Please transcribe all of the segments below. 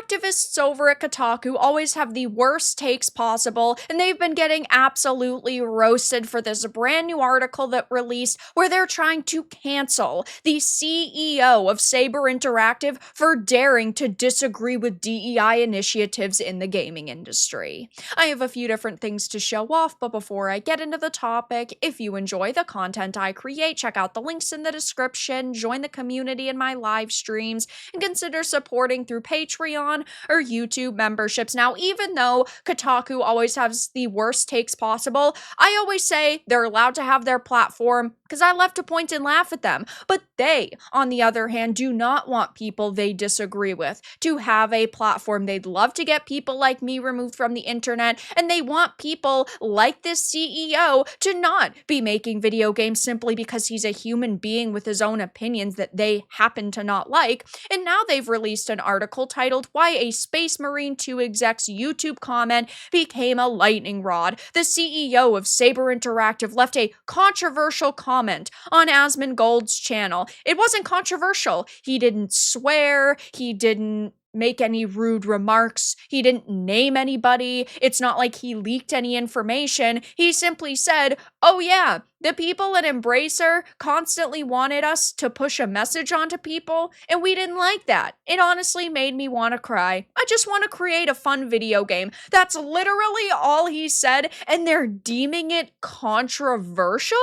activists over at Kotaku always have the worst takes possible, and they've been getting absolutely roasted for this brand new article that released where they're trying to cancel the CEO of Saber Interactive for daring to disagree with DEI initiatives in the gaming industry. I have a few different things to show off, but before I get into the topic, if you enjoy the content I create, check out the links in the description, join the community in my live streams, and consider supporting through Patreon or YouTube memberships. Now, even though Kotaku always has the worst takes possible, I always say they're allowed to have their platform because I love to point and laugh at them. But they, on the other hand, do not want people they disagree with to have a platform. They'd love to get people like me removed from the internet, and they want people like this CEO to not be making video games simply because he's a human being with his own opinions that they happen to not like. And now they've released an article titled "Why a Space Marine 2 Exec's YouTube Comment Became a Lightning Rod." The CEO of Saber Interactive left a controversial comment on Asmongold's channel. It wasn't controversial. He didn't swear. He didn't make any rude remarks. He didn't name anybody. It's not like he leaked any information. He simply said, "Oh yeah, the people at Embracer constantly wanted us to push a message onto people, and we didn't like that. It honestly made me want to cry. I just want to create a fun video game." That's literally all he said, and they're deeming it controversial?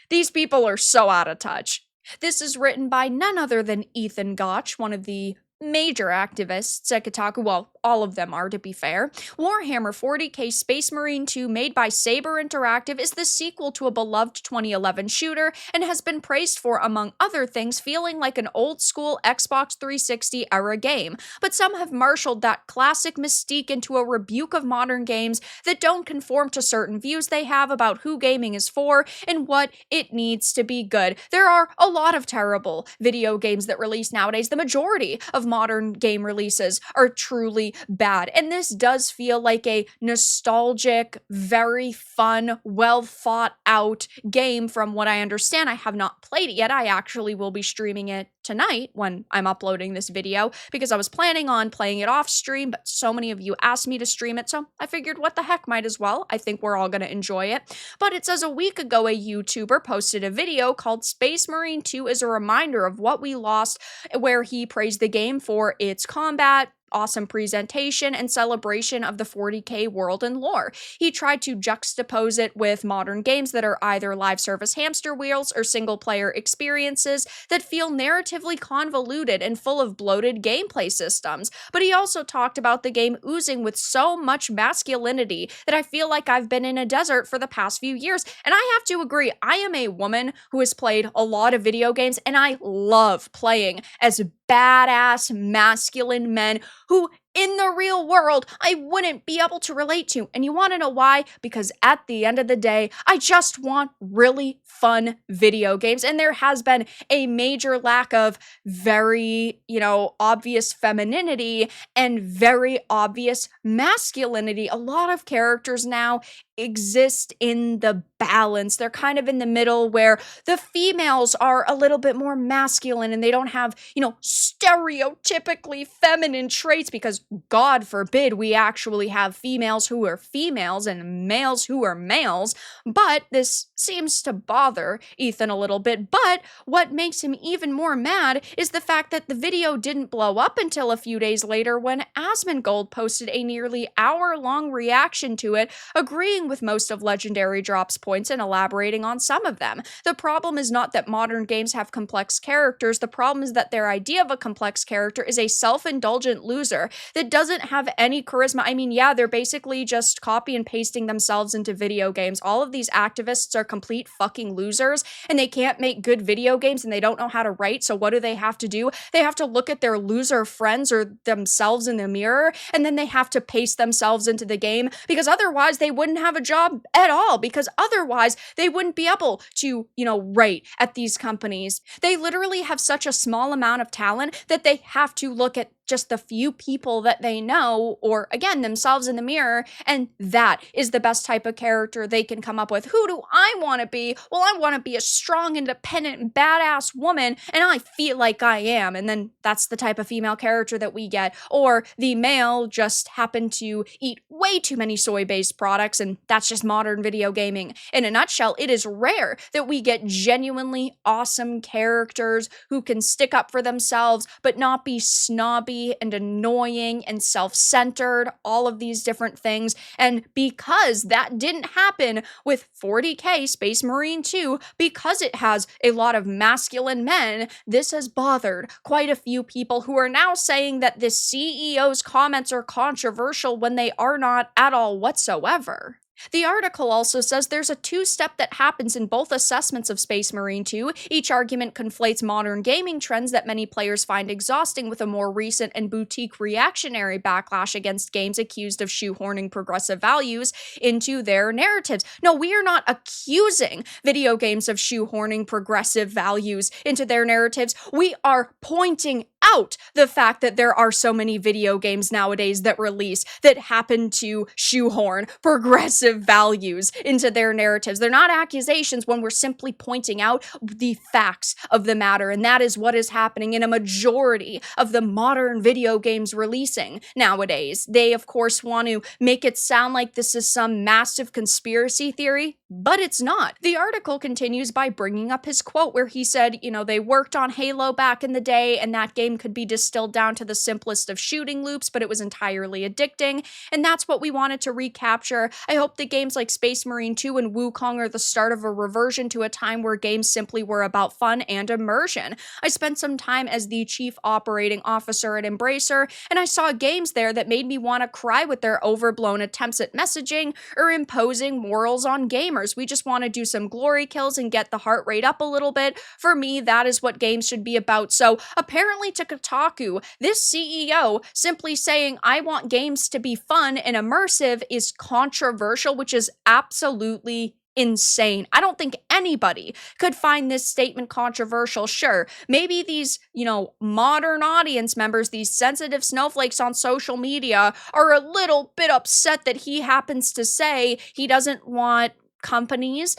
These people are so out of touch. This is written by none other than Ethan Gotch, one of the major activists at Kotaku. Well, all of them are, to be fair. Warhammer 40k Space Marine 2, made by Saber Interactive, is the sequel to a beloved 2011 shooter and has been praised for, among other things, feeling like an old-school Xbox 360 era game. But some have marshaled that classic mystique into a rebuke of modern games that don't conform to certain views they have about who gaming is for and what it needs to be good. There are a lot of terrible video games that release nowadays. The majority of modern game releases are truly bad. And this does feel like a nostalgic, very fun, well thought out game from what I understand. I have not played it yet. I actually will be streaming it tonight when I'm uploading this video because I was planning on playing it off stream, but so many of you asked me to stream it, so I figured what the heck, might as well. I think we're all going to enjoy it. But it says a week ago, a YouTuber posted a video called "Space Marine 2 is a reminder of what we lost," where he praised the game for its combat, awesome presentation, and celebration of the 40k world and lore. He tried to juxtapose it with modern games that are either live service hamster wheels or single-player experiences that feel narratively convoluted and full of bloated gameplay systems. But he also talked about the game oozing with so much masculinity that I feel like I've been in a desert for the past few years. And I have to agree, I am a woman who has played a lot of video games, and I love playing as badass masculine men who in the real world I wouldn't be able to relate to. And you want to know why? Because at the end of the day, I just want really fun video games. And there has been a major lack of very, obvious femininity and very obvious masculinity. A lot of characters now exist in the balance. They're kind of in the middle where the females are a little bit more masculine and they don't have, stereotypically feminine traits, because God forbid we actually have females who are females and males who are males. But this seems to bother Ethan a little bit. But what makes him even more mad is the fact that the video didn't blow up until a few days later when Asmongold posted a nearly hour-long reaction to it, agreeing with most of Legendary Drop's points and elaborating on some of them. The problem is not that modern games have complex characters. The problem is that their idea of a complex character is a self-indulgent loser that doesn't have any charisma. I mean, yeah, they're basically just copy and pasting themselves into video games. All of these activists are complete fucking losers, and they can't make good video games, and they don't know how to write, so what do? They have to look at their loser friends or themselves in the mirror, and then they have to paste themselves into the game, because otherwise they wouldn't have a job at all, because otherwise they wouldn't be able to, write at these companies. They literally have such a small amount of talent that they have to look at just the few people that they know, or again, themselves in the mirror, and that is the best type of character they can come up with. Who do I want to be? Well, I want to be a strong, independent, badass woman, and I feel like I am. And then that's the type of female character that we get. Or the male just happened to eat way too many soy-based products, and that's just modern video gaming. In a nutshell, it is rare that we get genuinely awesome characters who can stick up for themselves, but not be snobby and annoying and self-centered, all of these different things. And because that didn't happen with 40K Space Marine 2, because it has a lot of masculine men, this has bothered quite a few people who are now saying that this CEO's comments are controversial when they are not at all whatsoever. The article also says there's a two-step that happens in both assessments of Space Marine 2. Each argument conflates modern gaming trends that many players find exhausting with a more recent and boutique reactionary backlash against games accused of shoehorning progressive values into their narratives. No, we are not accusing video games of shoehorning progressive values into their narratives. We are pointing out the fact that there are so many video games nowadays that release that happen to shoehorn progressive values into their narratives. They're not accusations when we're simply pointing out the facts of the matter, and that is what is happening in a majority of the modern video games releasing nowadays. They, of course, want to make it sound like this is some massive conspiracy theory, but it's not. The article continues by bringing up his quote where he said, they worked on Halo back in the day, and that game could be distilled down to the simplest of shooting loops, but it was entirely addicting, and that's what we wanted to recapture. I hope that games like Space Marine 2 and Wukong are the start of a reversion to a time where games simply were about fun and immersion. I spent some time as the chief operating officer at Embracer, and I saw games there that made me want to cry with their overblown attempts at messaging or imposing morals on gamers. We just want to do some glory kills and get the heart rate up a little bit. For me, that is what games should be about. So apparently to Kotaku, this CEO simply saying, I want games to be fun and immersive is controversial, which is absolutely insane. I don't think anybody could find this statement controversial. Sure, maybe these, modern audience members, these sensitive snowflakes on social media are a little bit upset that he happens to say he doesn't want companies,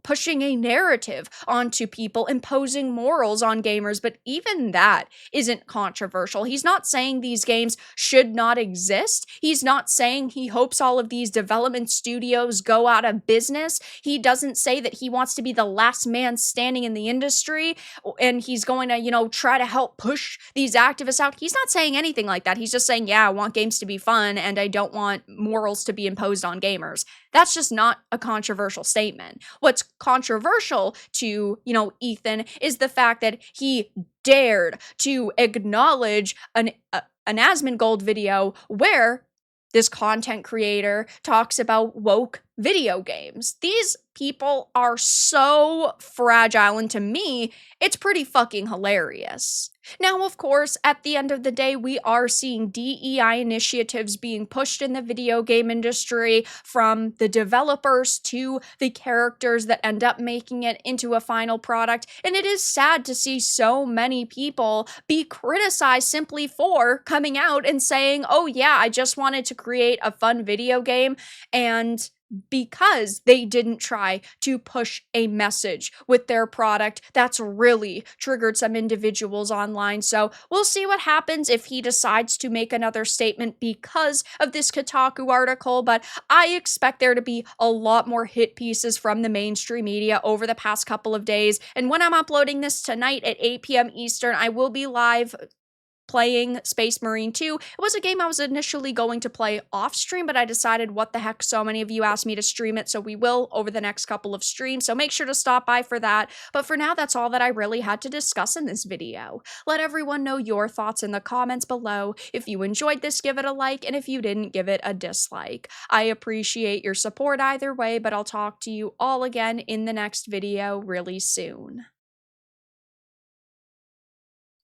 pushing a narrative onto people, imposing morals on gamers, but even that isn't controversial. He's not saying these games should not exist. He's not saying he hopes all of these development studios go out of business. He doesn't say that he wants to be the last man standing in the industry and he's going to, try to help push these activists out. He's not saying anything like that. He's just saying, yeah, I want games to be fun and I don't want morals to be imposed on gamers. That's just not a controversial statement. What's controversial to, Ethan is the fact that he dared to acknowledge an Asmongold video where this content creator talks about woke video games. These people are so fragile, and to me, it's pretty fucking hilarious. Now, of course, at the end of the day, we are seeing DEI initiatives being pushed in the video game industry, from the developers to the characters that end up making it into a final product, and it is sad to see so many people be criticized simply for coming out and saying, oh yeah, I just wanted to create a fun video game, and because they didn't try to push a message with their product, that's really triggered some individuals online. So we'll see what happens if he decides to make another statement because of this Kotaku article, but I expect there to be a lot more hit pieces from the mainstream media over the past couple of days. And when I'm uploading this tonight at 8 p.m. Eastern, I will be live playing Space Marine 2. It was a game I was initially going to play off stream, but I decided, what the heck, so many of you asked me to stream it, so we will over the next couple of streams, so make sure to stop by for that. But for now, that's all that I really had to discuss in this video. Let everyone know your thoughts in the comments below. If you enjoyed this, give it a like, and if you didn't, give it a dislike. I appreciate your support either way, but I'll talk to you all again in the next video really soon.